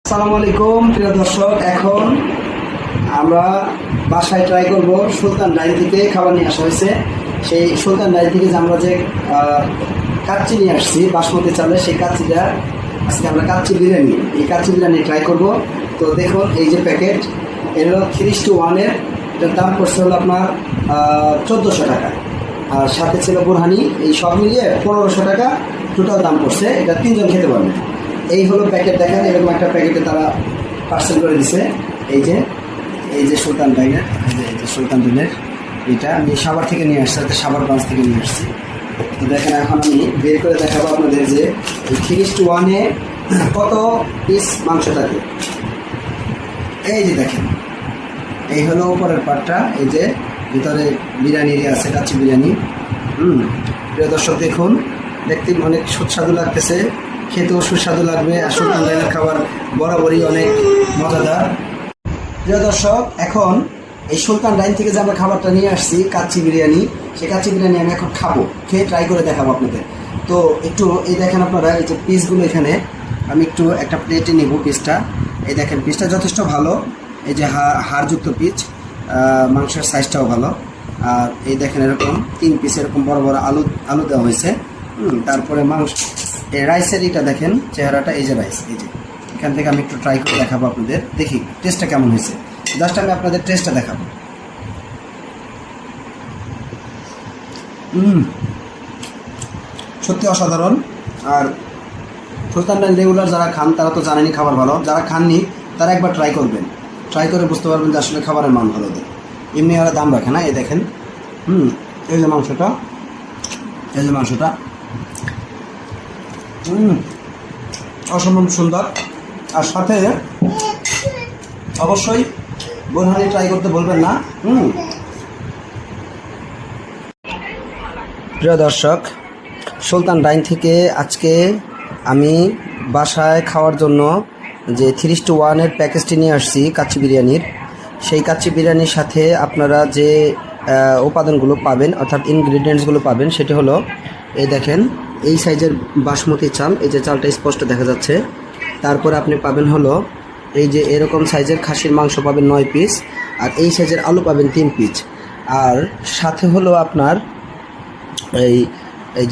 আসসালামু আলাইকুম প্রিয় দর্শক, এখন আমরা বাসায় ট্রাই করব সুলতান ডাইন থেকে খাবার নিয়ে আসা হয়েছে। সেই সুলতান ডাইন থেকে যে আমরা যে কাচ্চি নিয়ে আসছি বাসমতি চালের, সেই কাচ্চিটা আজকে আমরা কাচ্চি বিরিয়ানি, এই কাচ্চি বিরিয়ানি ট্রাই করব। তো দেখুন এই যে প্যাকেট, এর হলো 3:1, এটার দাম পড়ছে হলো আপনার 1400 টাকা, আর সাথে ছিল বোরহানি, এই সব মিলিয়ে 1500 টাকা টোটাল দাম পড়ছে। এটা 3 জন খেতে পারবে। এই হলো প্যাকেট, দেখেন এরকম একটা প্যাকেটে তারা পার্সেল করে দিছে। এই যে সুলতান ডাইনের, এই যে সুলতান ডাইনের, এটা আমি সাভার থেকে নিয়ে আসছি, সাভার ব্রাঞ্চ থেকে নিয়ে আসছি। তো দেখেন এখন আমি বের করে দেখাবো আপনাদের যে এই 3:1 কত পিস মাংস থাকে। এই যে দেখেন, এই হলো উপরের পাটটা, এই যে ভিতরে বিরিয়ানি আছে, কাচ্চি বিরিয়ানি। প্রিয় দর্শক দেখুন, দেখতে অনেক সুস্বাদু লাগতেছে, খেতেও সুস্বাদু লাগবে। আর সুলতান ডাইনের খাবার বরাবরই অনেক মজাদার। প্রিয় দর্শক, এখন এই সুলতান ডাইন থেকে যে আমরা খাবারটা নিয়ে আসছি কাচ্চি বিরিয়ানি, সেই কাচ্চি বিরিয়ানি আমি এখন খাবো, খেয়ে ট্রাই করে দেখাবো আপনাদের। তো একটু এই দেখেন আপনারা, এই যে পিসগুলো এখানে আমি একটু একটা প্লেটে নেব পিসটা। এই দেখেন পিসটা যথেষ্ট ভালো, এই যে হাড়যুক্ত পিস, মাংসের সাইজটাও ভালো। আর এই দেখেন এরকম 3 পিস এরকম বড় বড় আলু দেওয়া হয়েছে। তারপরে মাংস, এই রাইসের এটা দেখেন চেহারাটা, এই যে রাইস, এই যে এখান থেকে আমি একটু ট্রাই করে দেখাবো আপনাদের, দেখি টেস্টটা কেমন হয়েছে। জাস্ট আমি আপনাদের টেস্টটা দেখাবো। সত্যি অসাধারণ। আর সুলতান ডাইন রেগুলার যারা খান তারা তো জানেনই খাবার ভালো, যারা খাননি তারা একবার ট্রাই করবেন, ট্রাই করে বুঝতে পারবেন যে আসলে খাবারের মান ভালো দেয়। এমনি আর দাম রাখে না। এই দেখেন, এই যে মাংসটা, এই যে মাংসটা অসম্ভব সুন্দর। আর সাথে অবশ্যই বোরহানি ট্রাই করতে বলবেন না। প্রিয় দর্শক, সুলতান ডাইন থেকে আজকে আমি বাসায় খাওয়ার জন্য যে 3:1 প্যাকেজটি নিয়ে আসছি কাচ্চি বিরিয়ানির, সেই কাচ্চি বিরিয়ানির সাথে আপনারা যে উপাদানগুলো পাবেন, অর্থাৎ ইনগ্রিডিয়েন্টসগুলো পাবেন, সেটি হলো এই দেখেন এই সাইজের বাসমতি চাল, এই যে চালটা স্পষ্ট দেখা যাচ্ছে। তারপরে আপনি পাবেন হলো এই যে এরকম সাইজের খাসির মাংস পাবেন 9 পিস, আর এই সাইজের আলু পাবেন 3 পিস। আর সাথে হলো আপনার এই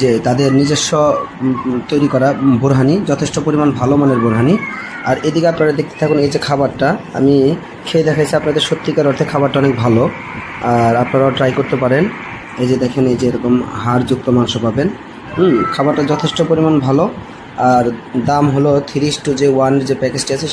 যে তাদের নিজস্ব তৈরি করা বোরহানি, যথেষ্ট পরিমাণ ভালো মানের বোরহানি। আর এদিকে আপনারা দেখতে থাকুন, এই যে খাবারটা আমি খেয়ে দেখাইছি আপনাদের, সত্যিকার অর্থে খাবারটা অনেক ভালো, আর আপনারাও ট্রাই করতে পারেন। এই যে দেখেন, এই যে এরকম হাড়যুক্ত মাংস পাবেন। খাবারটা যথেষ্ট পরিমাণ ভালো। আর দাম হলো 3:1 যে প্যাকেজটি আছে